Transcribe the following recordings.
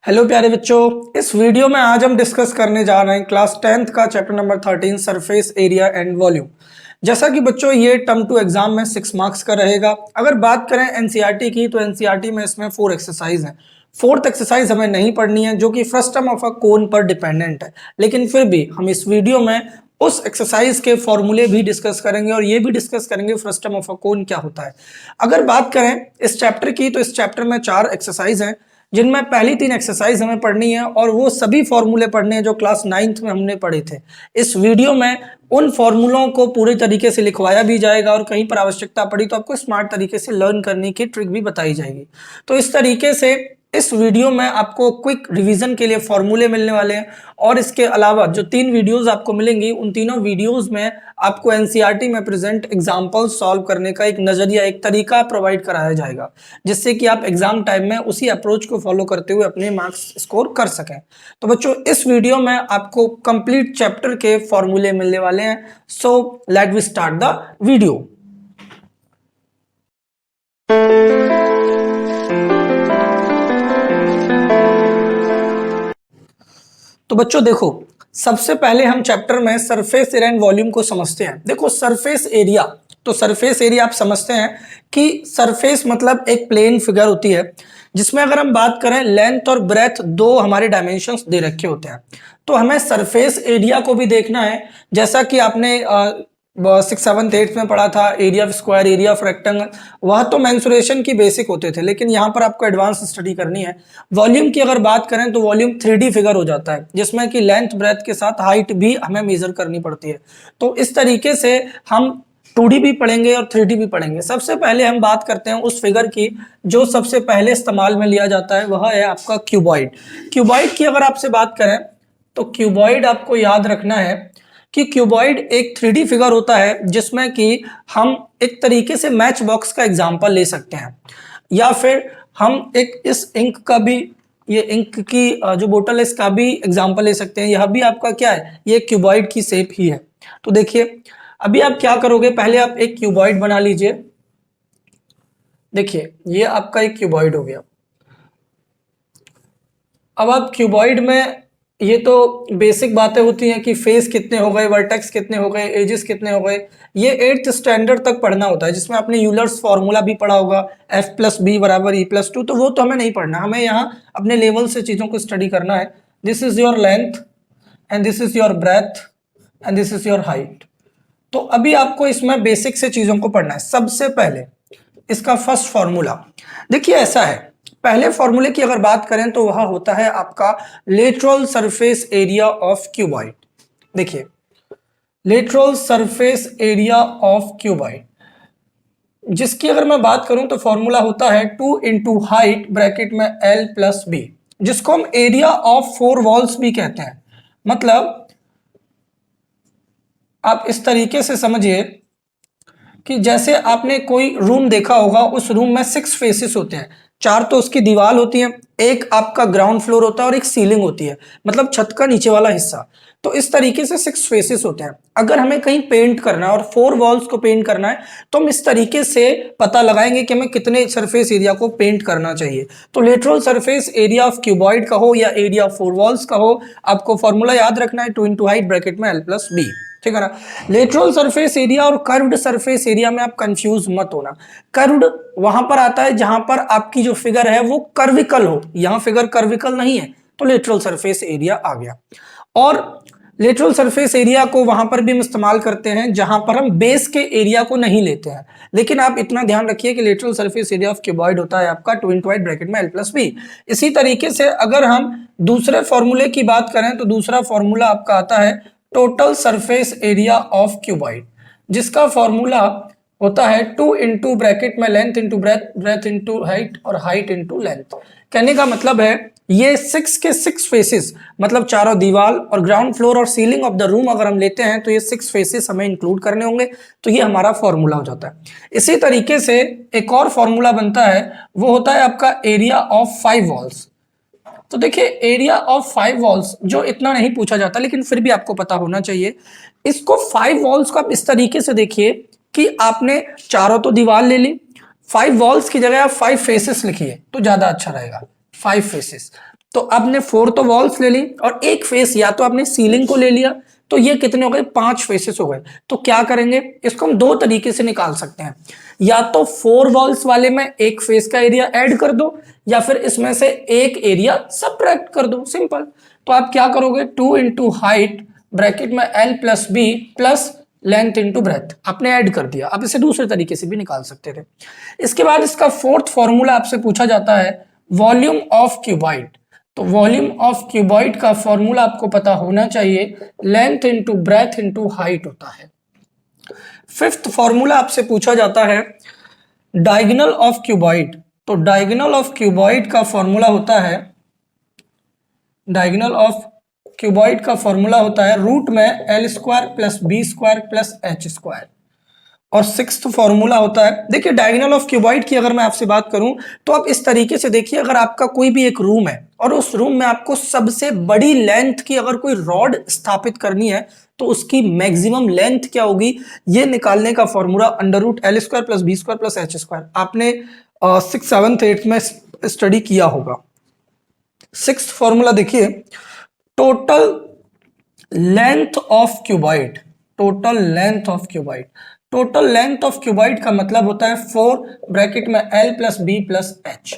Hello प्यारे बच्चों, इस वीडियो में आज हम डिस्कस करने जा रहे हैं क्लास 10th का chapter number 13 surface area and volume. जैसा कि बच्चों ये टर्म टू एग्जाम में 6 मार्क्स का रहेगा। अगर बात करें एनसीईआरटी की तो एनसीईआरटी में इसमें 4 एक्सरसाइज हैं। फोर्थ एक्सरसाइज हमें नहीं पढ़नी है जो कि फ्रस्टम ऑफ अ कोन पर डिपेंडेंट है, लेकिन फिर भी हम इस वीडियो में उस एक्सरसाइज के फॉर्मूले भी डिस्कस करेंगे और ये भी डिस्कस करेंगे फ्रस्टम ऑफ अ कोन क्या होता है। अगर बात करें इस चैप्टर की तो इस चैप्टर में 4 एक्सरसाइज हैं जिनमें पहली 3 एक्सरसाइज हमें पढ़नी है और वो सभी फॉर्मूले पढ़ने हैं जो क्लास 9th में हमने पढ़े थे। इस वीडियो में उन फॉर्मूलों को पूरे तरीके से लिखवाया भी जाएगा और कहीं पर आवश्यकता पड़ी तो आपको स्मार्ट तरीके से लर्न करने की ट्रिक भी बताई जाएगी। तो इस तरीके से इस वीडियो में आपको क्विक रिवीजन के लिए फॉर्मूले मिलने वाले हैं और इसके अलावा जो 3 वीडियोस आपको मिलेंगी उन तीनों वीडियोस में आपको एनसीईआरटी में प्रेजेंट एग्जांपल सॉल्व करने का एक नजरिया, एक तरीका प्रोवाइड कराया जाएगा जिससे कि आप एग्जाम टाइम में उसी अप्रोच को फॉलो करते हुए अपने मार्क्स स्कोर कर सकें। तो बच्चों इस वीडियो में आपको कंप्लीट चैप्टर के फॉर्मूले मिलने वाले हैं। So let we start the video. तो बच्चों देखो, सबसे पहले हम चैप्टर में सरफेस एरिया एंड वॉल्यूम को समझते हैं। देखो सरफेस एरिया, तो सरफेस एरिया आप समझते हैं कि सरफेस मतलब एक प्लेन फिगर होती है जिसमें अगर हम बात करें लेंथ और ब्रेथ दो हमारे डायमेंशंस दे रखे होते हैं। तो हमें सरफेस एरिया को भी देखना है, जैसा कि आपने 6th 7th 8th में पढ़ा था area of square, area of rectangle, वह तो मेंसुरेशन की बेसिक होते थे, लेकिन यहाँ पर आपको एडवांस स्टडी करनी है। वॉल्यूम की अगर बात करें तो वॉल्यूम 3D फिगर हो जाता है जिसमें कि लेंथ ब्रेथ के साथ हाइट भी हमें मेजर करनी पड़ती है। तो इस तरीके से हम 2D भी पढ़ेंगे और 3D भी पढ़ेंगे। सबसे पहले हम बात करते हैं उस फिगर की जो सबसे पहले इस्तेमाल में लिया जाता है, वह है आपका क्यूबॉइड। क्यूबॉइड की अगर आपसे बात करें तो क्यूबॉइड आपको याद रखना है कि क्यूबॉइड एक 3D फिगर होता है जिसमें कि हम एक तरीके से मैच बॉक्स का एग्जांपल ले सकते हैं, या फिर हम एक इस इंक का भी, ये इंक की जो बोतल है इसका भी एग्जांपल ले सकते हैं। यह भी आपका क्या है, ये क्यूबॉइड की शेप ही है। तो देखिए अभी आप क्या करोगे, पहले आप एक क्यूबॉइड बना लीजिए। देखिए ये आपका एक क्यूबॉइड हो गया। अब आप क्यूबॉइड में ये तो बेसिक बातें होती हैं कि फेस कितने हो गए, वर्टेक्स कितने हो गए, एजेस कितने हो गए, ये 8th स्टैंडर्ड तक पढ़ना होता है जिसमें आपने यूलर्स फॉर्मूला भी पढ़ा होगा F+B = E+2। तो वो तो हमें नहीं पढ़ना, हमें यहाँ अपने लेवल से चीज़ों को स्टडी करना है। This is your length and this is your breadth and this is your height. तो अभी आपको इसमें बेसिक से चीज़ों को पढ़ना है। सबसे पहले इसका फर्स्ट फॉर्मूला देखिए ऐसा है। पहले फॉर्मूले की अगर बात करें तो वह होता है आपका lateral surface area of cuboid. देखिए lateral surface area of cuboid, जिसकी अगर मैं बात करूं तो फॉर्मूला होता है 2 इंटू हाइट ब्रैकेट में L+B, जिसको हम एरिया ऑफ 4 वॉल्स भी कहते हैं। मतलब आप इस तरीके से समझिए कि जैसे आपने कोई रूम देखा होगा, उस रूम में 6 फेसेस होते हैं। 4 तो उसकी दीवार होती है, एक आपका ग्राउंड फ्लोर होता है और एक सीलिंग होती है, मतलब छत का नीचे वाला हिस्सा। तो इस तरीके से 6 फेसेस होते हैं। अगर हमें कहीं पेंट करना है और 4 वॉल्स को पेंट करना है तो हम इस तरीके से पता लगाएंगे कि हमें कितने सरफेस एरिया को पेंट करना चाहिए। तो lateral surface area of cuboid का हो या एरिया ऑफ 4 वॉल्स का हो, आपको फॉर्मूला याद रखना है 2 इंटू हाइट ब्रैकेट में L+B। ठीक है ना। लेटरल सरफेस एरिया और कर्व्ड सरफेस एरिया में आप कंफ्यूज मत होना। कर्व्ड वहां पर आता है जहां पर आपकी जो फिगर है वो कर्विकल हो, यहां फिगर कर्विकल नहीं है तो लेटरल सरफेस एरिया आ गया। और लेटरल सरफेस एरिया को वहां पर भी हम इस्तेमाल करते हैं जहां पर हम बेस के एरिया को नहीं लेते हैं। लेकिन आप इतना ध्यान रखिए कि lateral surface area of cuboid होता है आपका 2 इंटू हाइट ब्रैकेट में L+B। इसी तरीके से अगर हम दूसरे फॉर्मूले की बात करें तो दूसरा फॉर्मूला आपका आता है total surface area of cuboid, जिसका फॉर्मूला होता है 2 इंटू ब्रैकेट में length into breath, breath into height और हाइट इंटू लेंथ। कहने का मतलब है ये 6 के 6 फेसेस, मतलब चारों दीवार और ग्राउंड फ्लोर और सीलिंग ऑफ द रूम अगर हम लेते हैं तो ये 6 फेसेस हमें इंक्लूड करने होंगे। तो ये हमारा फॉर्मूला हो जाता है। इसी तरीके से एक और फॉर्मूला बनता है, वो होता है आपका एरिया ऑफ 5 वॉल्स। तो देखिए एरिया ऑफ 5 वॉल्स जो इतना नहीं पूछा जाता लेकिन फिर भी आपको पता होना चाहिए। इसको 5 वॉल्स को आप इस तरीके से देखिए कि आपने चारों तो दीवार ले ली, 5 वॉल्स की जगह आप 5 फेसेस लिखिए तो ज्यादा अच्छा रहेगा। 5 फेसेस, तो आपने 4 तो वॉल्स ले ली और एक फेस या तो आपने सीलिंग को ले लिया, तो ये कितने हो गए, 5 फेसेस हो गए। तो क्या करेंगे, इसको हम दो तरीके से निकाल सकते हैं, या तो 4 वॉल्स वाले में एक फेस का एरिया ऐड कर दो, या फिर इसमें से एक एरिया सबट्रैक्ट कर दो, सिंपल। तो आप क्या करोगे, 2 इंटू हाइट ब्रैकेट में L plus B plus length into breadth, आपने ऐड कर दिया। आप इसे दूसरे तरीके से भी निकाल सकते थे। इसके बाद इसका फोर्थ फॉर्मूला आपसे पूछा जाता है वॉल्यूम ऑफ क्यूबॉइड। तो वॉल्यूम ऑफ क्यूबॉइड का फॉर्मूला आपको पता होना चाहिए, length into breadth into height होता है। फिफ्थ फॉर्मूला आपसे पूछा जाता है डायगोनल ऑफ क्यूबॉइड। तो डायगोनल ऑफ क्यूबॉइड का फॉर्मूला होता है, डायगोनल ऑफ क्यूबॉइड का फॉर्मूला होता है रूट में L square plus B square plus H square. और सिक्स्थ फॉर्मूला होता है, देखिए डायगोनल ऑफ क्यूबॉइड की अगर मैं आपसे बात करूं तो आप इस तरीके से देखिए, अगर आपका कोई भी एक रूम है और उस रूम में आपको सबसे बड़ी लेंथ की अगर कोई रॉड स्थापित करनी है तो उसकी मैक्सिमम लेंथ क्या होगी, ये निकालने का formula under root L square plus B square plus H square. आपने 6th 7th 8th में स्टडी किया होगा। सिक्स्थ फॉर्मूला देखिए, total length of cuboid, total length of cuboid. Total length of cuboid का मतलब होता है 4 ब्रैकेट में L plus B plus H.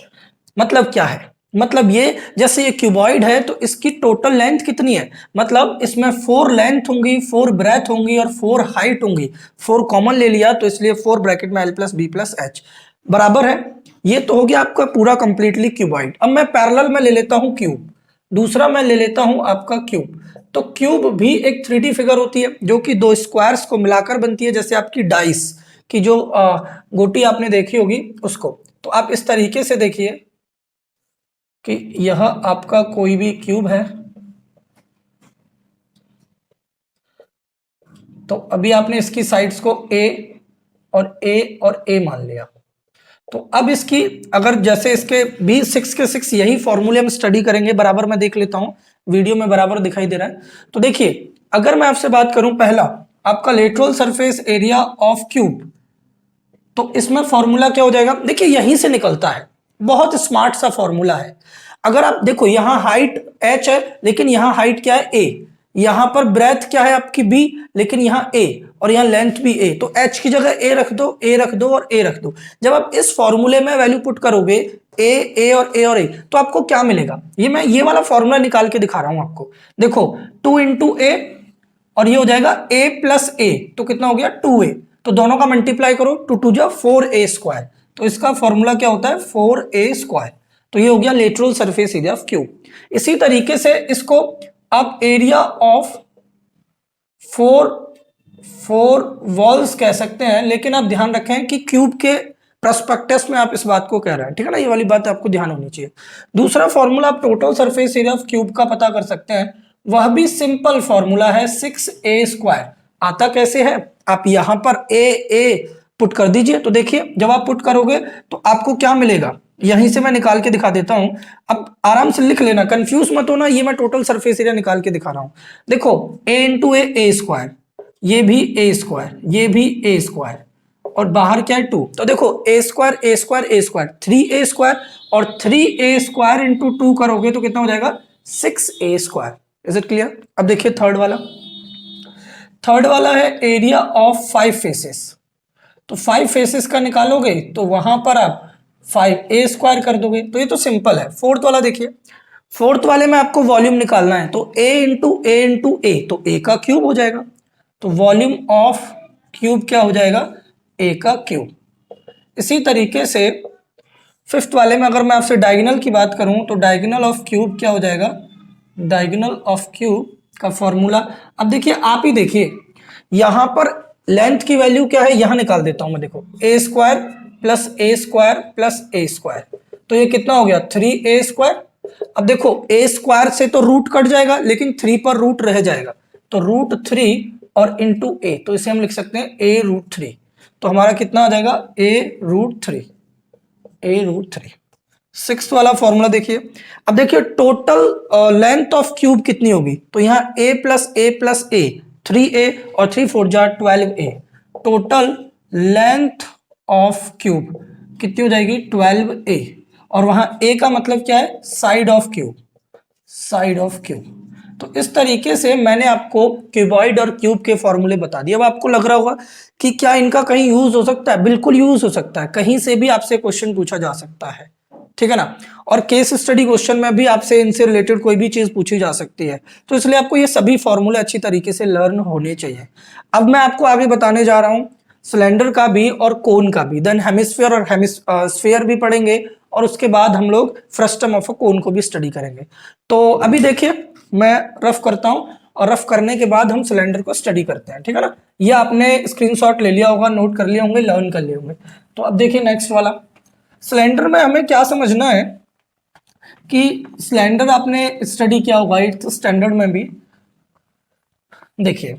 मतलब क्या है, मतलब ये जैसे ये क्यूबॉइड है तो इसकी टोटल लेंथ कितनी है, मतलब इसमें 4 लेंथ होंगी, 4 ब्रेथ होंगी और 4 हाइट होंगी। 4 कॉमन ले लिया तो इसलिए 4 ब्रैकेट में L plus B plus H बराबर है। ये तो हो गया आपका पूरा कंप्लीटली क्यूबॉइड। अब मैं पैरेलल में ले लेता हूं क्यूब, दूसरा मैं ले लेता हूं आपका क्यूब। तो क्यूब भी एक 3D फिगर होती है जो कि दो स्क्वायर्स को मिलाकर बनती है, जैसे आपकी डाइस की जो गोटी आपने देखी होगी उसको। तो आप इस तरीके से देखिए कि यह आपका कोई भी क्यूब है। तो अभी आपने इसकी साइड्स को A और A और A मान लिया। तो अब इसकी अगर जैसे इसके भी 6 के 6 यही फॉर्मूले हम स्टडी करेंगे, बराबर मैं देख लेता हूं, वीडियो में बराबर दिखाई दे रहा है। तो देखिए अगर मैं आपसे बात करूं पहला आपका lateral surface area of cube, तो इसमें फॉर्मूला क्या हो जाएगा, देखिए यहीं से निकलता है, बहुत स्मार्ट सा फॉर्मूला है। अगर आप देखो यहां हाइट h है लेकिन यहां हाइट क्या है a, यहां पर ब्रेथ क्या है आपकी b लेकिन यहां a, और यहां लेंथ भी a, तो h की जगह a रख दो, a रख दो और a रख दो। जब आप इस फॉर्मूले में वैल्यू पुट करोगे a और a तो आपको क्या मिलेगा, ये मैं ये वाला फॉर्मूला निकाल के दिखा रहा हूं आपको। देखो 2 इंटू a और ये हो जाएगा a प्लस a, तो कितना हो गया 2a। तो दोनों का मल्टीप्लाई करो, 2 2 जा 4a स्क्वायर, तो इसका फॉर्मूला क्या होता है 4a स्क्वायर। तो ये हो गया lateral surface area of cube. इसी तरीके से इसको आप एरिया ऑफ 4 वॉल्स कह सकते हैं, लेकिन आप ध्यान रखें कि क्यूब के प्रोस्पेक्टस में आप इस बात को कह रहे हैं, ठीक है ना, ये वाली बात आपको ध्यान होनी चाहिए। दूसरा फॉर्मूला आप total surface area of cube का पता कर सकते हैं, वह भी सिंपल फॉर्मूला है 6a स्क्वायर। आता कैसे है, आप यहां पर a पुट कर दीजिए। तो देखिए जब आप पुट करोगे तो आपको क्या मिलेगा, यहीं से मैं निकाल के दिखा देता हूं, अब आराम से लिख लेना, कंफ्यूज मत होना, ये मैं टोटल सरफेस एरिया निकाल के दिखा रहा हूं। देखो a इंटू ए स्क्वायर, ये भी a स्क्वायर, ये भी a स्क्वायर, और बाहर क्या है 2। तो देखो a square a square a square 3a square, और 3a स्क्वायर इंटू 2 करोगे तो कितना हो जाएगा 6a square. Is it clear. अब देखिए थर्ड वाला है एरिया ऑफ 5 फेसेस। तो 5 फेसेस का निकालोगे तो वहां पर आप 5a स्क्वायर कर दोगे, तो ये तो सिंपल है। फोर्थ वाला देखिए, फोर्थ वाले में आपको वॉल्यूम निकालना है, तो a इंटू ए, तो a का क्यूब हो जाएगा। तो वॉल्यूम ऑफ क्यूब क्या हो जाएगा, a का क्यूब। इसी तरीके से फिफ्थ वाले में अगर मैं आपसे डायगोनल की बात करूं तो डायगोनल ऑफ क्यूब क्या हो जाएगा, डायगोनल ऑफ क्यूब का फॉर्मूला, अब देखिए आप ही देखिए यहां पर लेंथ की वैल्यू क्या है, यहां निकाल देता हूं मैं, देखो a square plus a square, तो ये कितना हो गया 3a स्क्वायर। अब देखो a स्क्वायर से तो रूट कट जाएगा लेकिन 3 पर रूट रह जाएगा, तो रूट 3 और इंटू a, तो इसे हम लिख सकते हैं a रूट 3। तो हमारा कितना आ जाएगा a रूट 3। सिक्स्थ वाला फॉर्मूला देखिए, अब देखिए टोटल लेंथ ऑफ क्यूब कितनी होगी, तो यहाँ a प्लस a 3a और 3 4 जा 12a, total length of cube कितनी हो जाएगी 12a, और वहां a का मतलब क्या है side of cube, side of cube. तो इस तरीके से मैंने आपको क्यूबॉइड और क्यूब के फॉर्मूले बता दिए। अब आपको लग रहा होगा कि क्या इनका कहीं यूज हो सकता है? बिल्कुल यूज हो सकता है, कहीं से भी आपसे क्वेश्चन पूछा जा सकता है, ठीक है ना। और केस स्टडी क्वेश्चन में भी आपसे इनसे रिलेटेड कोई भी चीज पूछी जा सकती है, तो इसलिए आपको ये सभी फॉर्मूले अच्छी तरीके से लर्न होने चाहिए। अब मैं आपको आगे बताने जा रहा हूं सिलेंडर का भी और कोन का भी, देन हेमिस्फीयर और स्फीयर भी पढ़ेंगे, और उसके बाद हम लोग फ्रस्टम ऑफ अ कोन को भी स्टडी करेंगे। तो अभी देखिए मैं रफ करता हूं, और रफ करने के बाद हम सिलेंडर को स्टडी करते हैं, ठीक है ना। ये आपने स्क्रीनशॉट ले लिया होगा, नोट कर लिए होंगे, लर्न कर लिए होंगे। तो अब देखिए नेक्स्ट वाला, सिलेंडर में हमें क्या समझना है कि सिलेंडर आपने स्टडी किया होगा 8th स्टैंडर्ड में भी। देखिए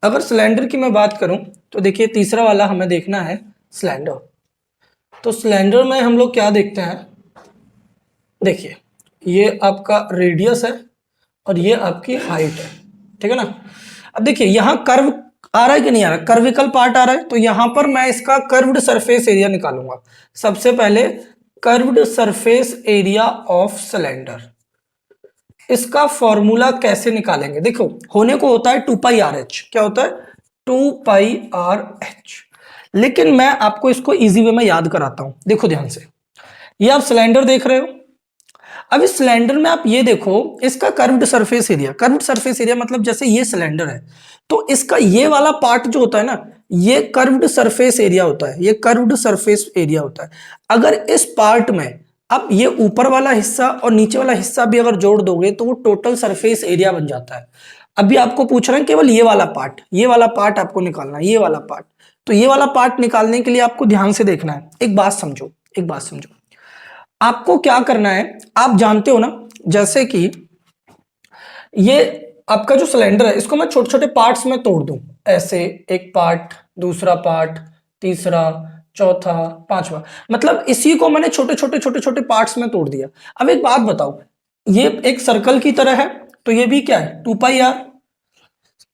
अगर सिलेंडर की मैं बात करूं तो देखिए तीसरा वाला हमें देखना है सिलेंडर। तो सिलेंडर में हम लोग क्या देखते हैं, देखिए ये आपका रेडियस है और ये आपकी हाइट है, ठीक है ना। अब देखिए यहाँ कर्व आ रहा है कि नहीं आ रहा, कर्विकल पार्ट आ रहा है, तो यहां पर मैं इसका कर्व्ड सरफेस एरिया निकालूंगा। सबसे पहले curved surface area of cylinder, इसका फॉर्मूला कैसे निकालेंगे? देखो होने को होता है 2πRh, क्या होता है 2πRh, लेकिन मैं आपको इसको इजी वे में याद कराता हूं। देखो ध्यान से, ये आप सिलेंडर देख रहे हो। अब इस सिलेंडर में आप ये देखो इसका curved surface area, curved surface area मतलब जैसे ये सिलेंडर है तो इसका ये वाला पार्ट जो होता है ना, ये कर्व्ड सरफेस एरिया होता है, ये कर्व्ड सरफेस एरिया होता है। अगर इस पार्ट में अब ये ऊपर वाला हिस्सा और नीचे वाला हिस्सा भी अगर जोड़ दोगे तो वो टोटल सरफेस एरिया बन जाता है। अभी आपको पूछ रहे हैं केवल ये वाला पार्ट, ये वाला पार्ट आपको निकालना है, ये वाला पार्ट। तो ये वाला पार्ट निकालने के लिए आपको ध्यान से देखना है। एक बात समझो, एक बात समझो, आपको क्या करना है, आप जानते हो ना, जैसे कि ये आपका जो सिलेंडर है इसको मैं छोटे छोटे पार्ट्स में तोड़ दूं, ऐसे एक पार्ट, दूसरा पार्ट, तीसरा, चौथा, पांचवा, मतलब इसी को मैंने छोटे छोटे छोटे छोटे पार्ट्स में तोड़ दिया। अब एक बात बताओ, ये एक सर्कल की तरह है तो ये भी क्या है 2πr।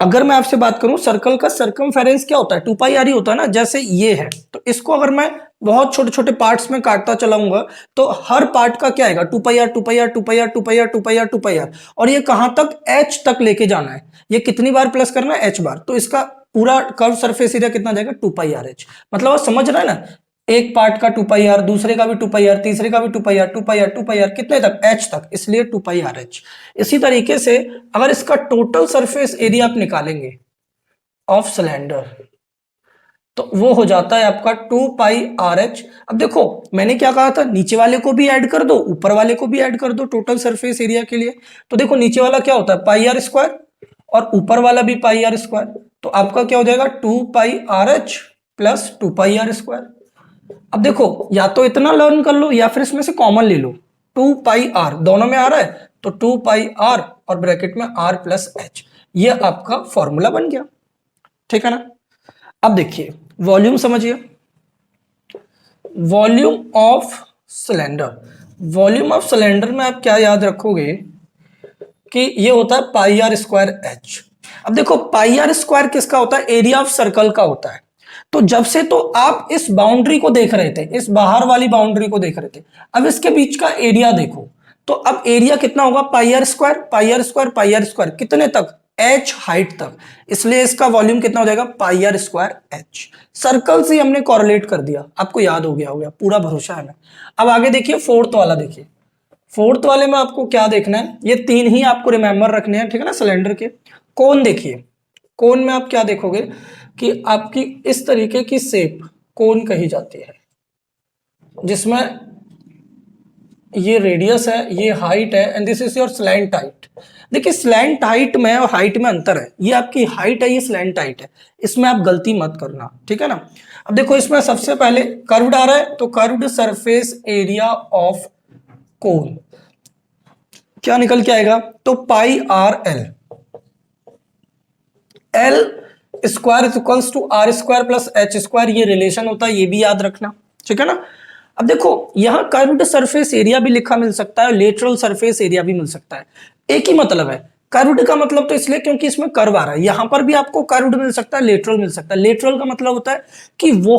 अगर मैं आपसे बात करूं सर्कल का सरकमफेरेंस क्या होता है 2πr ही होता है ना। जैसे ये है तो इसको अगर मैं बहुत छोटे छोटे पार्ट्स में काटता चलाऊंगा तो हर पार्ट का क्या आएगा 2πr 2πr 2πr 2πr 2πr 2πr, और ये कहां तक h तक लेके जाना है, ये कितनी बार प्लस करना है h बार, तो इसका पूरा कर्व सरफेस एरिया कितना जाएगा 2πRh। मतलब आप समझ रहे हैं ना, एक पार्ट का 2πr, दूसरे का भी 2πr, तीसरे का भी 2πr 2πr 2πr कितने तक h तक, इसलिए 2πRh। इसी तरीके से अगर इसका टोटल सरफेस एरिया आप निकालेंगे ऑफ सिलेंडर तो वो हो जाता है आपका 2πRh। अब देखो मैंने क्या कहा था, नीचे वाले को भी ऐड कर दो, ऊपर वाले को भी ऐड कर दो टोटल सरफेस एरिया के लिए। तो देखो नीचे वाला क्या होता है πr² और ऊपर वाला भी πr², तो आपका क्या हो जाएगा 2πRh प्लस 2πr²। अब देखो या तो इतना लर्न कर लो या फिर इसमें से कॉमन ले लो, 2πr दोनों में आ रहा है तो 2πr और ब्रैकेट में r प्लस h, ये आपका फॉर्मूला बन गया, ठीक है ना। अब देखिए वॉल्यूम समझिए, volume of cylinder, volume of cylinder में आप क्या याद रखोगे कि ये होता है πr²h। अब देखो πr² किसका होता है, एरिया ऑफ सर्कल का होता है। तो जब से तो आप इस बाउंड्री को देख रहे थे, इस बाहर वाली बाउंड्री को देख रहे थे, अब इसके बीच का एरिया देखो, तो अब एरिया कितना होगा πr², कितने तक h हाइट तक, इसलिए इसका वॉल्यूम कितना हो जाएगा πr²h। सर्कल से हमने कॉरिलेट कर दिया, आपको याद हो गया होगा, पूरा भरोसा है हमें। अब आगे देखिए फोर्थ वाला, देखिए फोर्थ वाले में आपको क्या देखना है, ये तीन ही आपको रिमेंबर रखने हैं, ठीक है ना। सिलेंडर के कोन देखिए, कोन में आप क्या देखोगे कि आपकी इस तरीके की शेप कोन कही जाती है, जिसमें ये रेडियस है, ये हाइट है, and this is your slant height. देखिए स्लैंट हाइट में और हाइट में अंतर है, ये आपकी हाइट है, ये स्लैंट हाइट है, इसमें आप गलती मत करना, ठीक है ना। अब देखो इसमें सबसे पहले कर्व्ड आ रहा है तो curved surface area of cone क्या निकल के आएगा, तो πRL, L square equals to r² plus h², ये रिलेशन होता है, ये भी याद रखना, ठीक है ना। अब देखो यहां कर्व्ड सरफेस एरिया भी लिखा मिल सकता है, लेटरल सरफेस एरिया भी मिल सकता है, एक ही मतलब है। कर्व्ड का मतलब तो इसलिए क्योंकि इसमें कर्व आ रहा है, यहां पर भी आपको कर्व्ड मिल सकता है, लेटरल मिल सकता है। लेटरल का मतलब होता है कि वो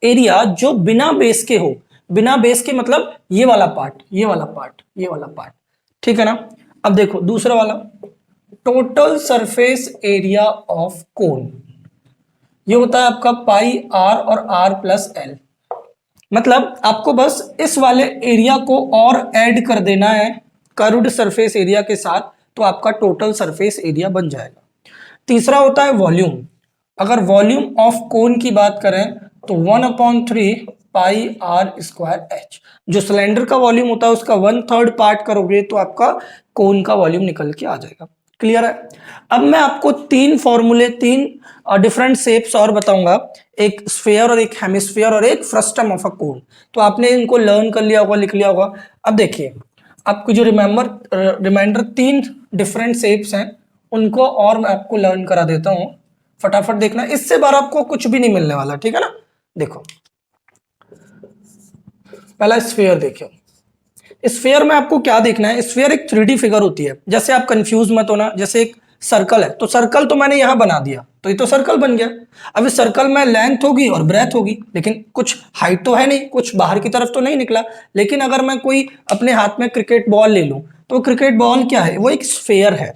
एरिया जो बिना बेस के हो, बिना बेस के मतलब ये वाला पार्ट, ये वाला पार्ट, ये वाला पार्ट, ठीक है ना। अब देखो दूसरा वाला, टोटल सरफेस एरिया ऑफ कोन, ये होता है आपका पाई आर और आर प्लस एल। मतलब आपको बस इस वाले एरिया को और ऐड कर देना है कर्व्ड सरफेस एरिया के साथ, तो आपका टोटल सरफेस एरिया बन जाएगा। तीसरा होता है वॉल्यूम। अगर वॉल्यूम ऑफ कोन की बात करें तो 1/3 पाई आर स्क्वायर एच। जो सिलेंडर का वॉल्यूम होता है उसका 1/3 पार्ट करोगे तो आपका कोन का वॉल्यूम निकल के आ जाएगा। क्लियर है? अब मैं आपको तीन फॉर्मूले, तीन डिफरेंट शेप्स और बताऊंगा, एक स्फीयर और एक हेमिस्फीयर और एक फ्रस्टम ऑफ अ कोन। तो आपने इनको लर्न कर लिया होगा, लिख लिया होगा। अब देखिए आपको जो रिमाइंडर तीन डिफरेंट शेप्स हैं उनको और मैं आपको लर्न करा देता हूं, फटाफट देखना, इससे बार आपको कुछ भी नहीं मिलने वाला, ठीक है ना। देखो पहला स्फीयर देखिए, स्फीयर में आपको क्या देखना है, स्फीयर एक 3D फिगर होती है। जैसे आप कंफ्यूज मत होना, जैसे एक सर्कल है तो सर्कल तो मैंने यहां बना दिया तो ये तो सर्कल बन गया। अब इस सर्कल में लेंथ होगी और ब्रेथ होगी, लेकिन कुछ हाइट तो है नहीं, कुछ बाहर की तरफ तो नहीं निकला। लेकिन अगर मैं कोई अपने हाथ में क्रिकेट बॉल ले लूं तो क्रिकेट बॉल क्या है, वो एक स्फीयर है,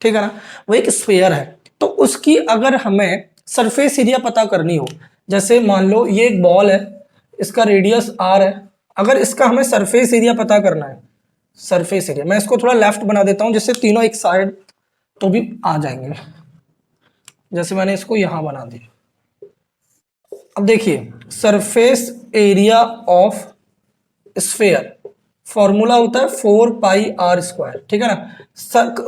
ठीक है ना, वो एक स्फीयर है। तो उसकी अगर हमें सरफेस एरिया पता करनी हो, जैसे मान लो ये एक बॉल है, इसका रेडियस आर है, अगर इसका हमें सरफेस एरिया पता करना है, सरफेस एरिया, मैं इसको थोड़ा लेफ्ट बना देता हूं जिससे तीनों एक साइड तो भी आ जाएंगे। जैसे मैंने इसको यहां बना दिया। अब देखिए surface area of sphere formula होता है 4 पाई आर स्क्वायर, ठीक है ना।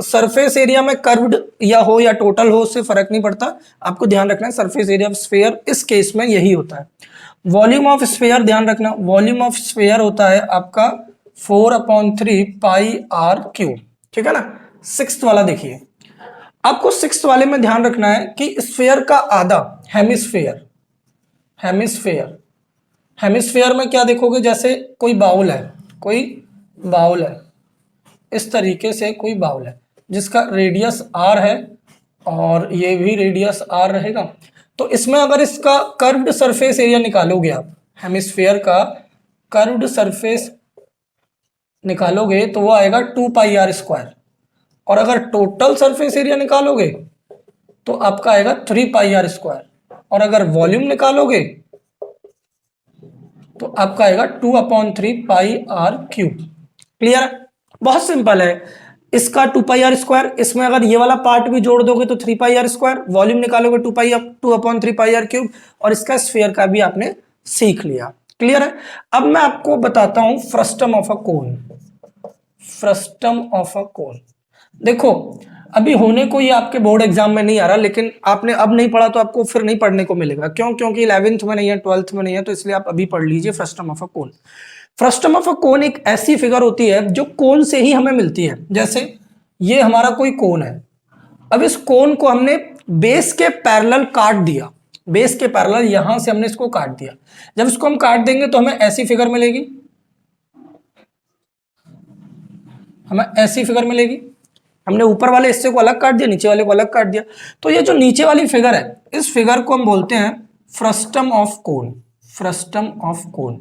सरफेस एरिया में कर्व्ड या हो या टोटल हो उससे फर्क नहीं पड़ता, आपको ध्यान रखना है सरफेस एरिया ऑफ स्फीयर इस केस में यही होता है। वॉल्यूम ऑफ स्फीयर ध्यान रखना, वॉल्यूम ऑफ स्फीयर होता है आपका 4/3 पाई आर क्यूब, ठीक है ना। सिक्स्थ वाला देखिए, आपको सिक्स्थ वाले में ध्यान रखना है कि स्फीयर का आधा हेमिस्फीयर, हेमिस्फीयर, हेमिस्फीयर में क्या देखोगे, जैसे कोई बाउल है, कोई बाउल है, इस तरीके से कोई बाउल है जिसका रेडियस आर है और ये भी रेडियस आर रहेगा। तो इसमें अगर इसका कर्व्ड सरफेस एरिया निकालोगे आप, हेमिस्फीयर का कर्व्ड सरफेस निकालोगे तो वो आएगा 2 पाई आर स्क्वायर, और अगर टोटल सरफेस एरिया निकालोगे तो आपका आएगा 3 पाई आर स्क्वायर, और अगर वॉल्यूम निकालोगे तो आपका आएगा 2/3 पाई आर क्यूब। क्लियर है? बहुत सिंपल है। इसका 2 पाई आर स्क्वायर, इसमें अगर ये वाला पार्ट भी जोड़ दोगे तो 3 पाई आर स्क्वायर, वॉल्यूम निकालोगे 2/3 पाई आर क्यूब, और इसका स्फीयर का भी आपने सीख लिया। क्लियर है? अब मैं आपको बताता हूं frustum of a cone. Frustum of a cone देखो, अभी होने को ये आपके बोर्ड एग्जाम में नहीं आ रहा, लेकिन आपने अब नहीं पढ़ा तो आपको फिर नहीं पढ़ने को मिलेगा। क्यों? क्योंकि 11th में नहीं है, 12th में नहीं है, तो इसलिए आप अभी पढ़ लीजिए frustum of a cone. Frustum of a cone एक ऐसी फिगर होती है जो कोन से ही हमें मिलती है। जैसे ये हमारा कोई कोन है, अब इस कोन को हमने बेस के पैरेलल काट दिया, बेस के पैरेलल यहां से हमने इसको काट दिया। जब इसको हम काट देंगे तो हमें ऐसी फिगर मिलेगी, हमें ऐसी फिगर मिलेगी। हमने ऊपर वाले हिस्से को अलग काट दिया, नीचे वाले को अलग काट दिया, तो ये जो नीचे वाली फिगर है, इस फिगर को हम बोलते हैं frustum of cone. Frustum of cone,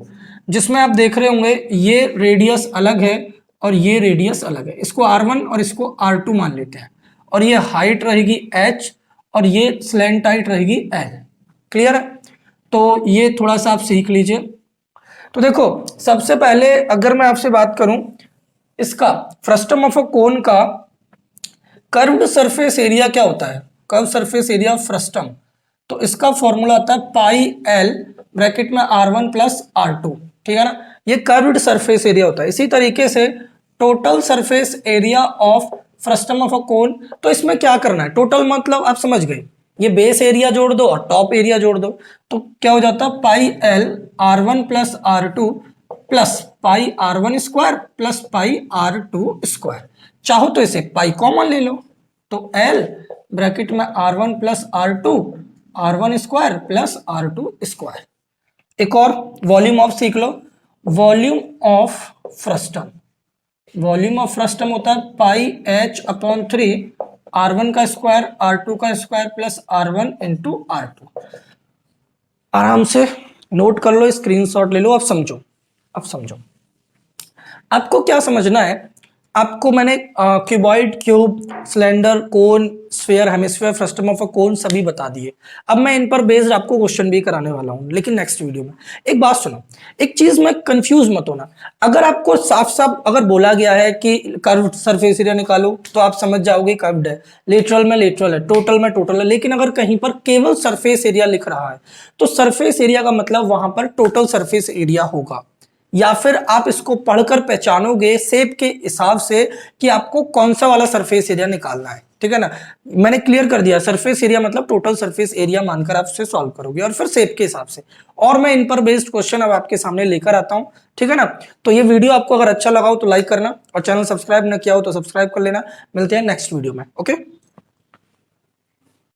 जिसमें आप देख रहे होंगे ये रेडियस अलग है और ये रेडियस अलग है। इसको R1 और इसको R2 मान लेते हैं, और ये हाइट रहेगी h और ये स्लैंट हाइट रहेगी l। क्लियर है? तो ये थोड़ा सा आप सीख लीजिए। तो देखो सबसे पहले अगर मैं आपसे बात करूं, इसका फ्रस्टम ऑफ अ कोन का कर्व्ड सरफेस एरिया क्या होता है, कर्व सरफेस एरिया फ्रस्टम, तो इसका फॉर्मूला आता है पाई एल ब्रैकेट में R1 प्लस R2, ठीक है ना। ये कर्व्ड सरफेस एरिया होता है। इसी तरीके से total surface area of frustum of a cone, तो इसमें क्या करना है, टोटल मतलब आप समझ गए, ये बेस एरिया जोड़ दो और टॉप एरिया जोड़ दो, तो क्या हो जाता है pi L R1 plus R2 plus pi R1 square plus pi R2 square. चाहो तो इसे पाई कॉमन ले लो, तो L ब्रैकेट में R1 plus R2, R1 square plus R2 square. एक और वॉल्यूम ऑफ सीख लो, volume of frustum, volume of frustum होता है पाई H/3 R1 का स्क्वायर R2 का square plus R1 into R2। आराम से नोट कर लो, स्क्रीनशॉट ले लो। अब समझो, अब समझो आपको क्या समझना है। आपको मैंने cuboid, cube, cylinder, cone, sphere, hemisphere, frustum of a cone सभी बता दिए। अब मैं इन पर बेस्ड आपको क्वेश्चन भी कराने वाला हूं, लेकिन नेक्स्ट वीडियो में। एक बात सुनो, एक चीज में कंफ्यूज मत होना। अगर आपको साफ साफ अगर बोला गया है कि कर्व सरफेस एरिया निकालो, तो आप समझ जाओगे कर्व्ड है, लेटरल में लेटरल है, टोटल में टोटल है। लेकिन अगर कहीं पर केवल सरफेस एरिया लिख रहा है, तो सरफेस एरिया का मतलब वहां पर टोटल सरफेस एरिया होगा। या फिर आप इसको पढ़कर पहचानोगे शेप के हिसाब से कि आपको कौन सा वाला सरफेस एरिया निकालना है, ठीक है ना। मैंने क्लियर कर दिया, सरफेस एरिया मतलब टोटल सरफेस एरिया मानकर आप उसे सॉल्व करोगे, और फिर शेप के हिसाब से। और मैं इन पर बेस्ड क्वेश्चन अब आपके सामने लेकर आता हूं, ठीक है ना। तो ये वीडियो आपको अगर अच्छा लगा हो तो लाइक करना, और चैनल सब्सक्राइब न किया हो तो सब्सक्राइब कर लेना। मिलते हैं नेक्स्ट वीडियो में, ओके।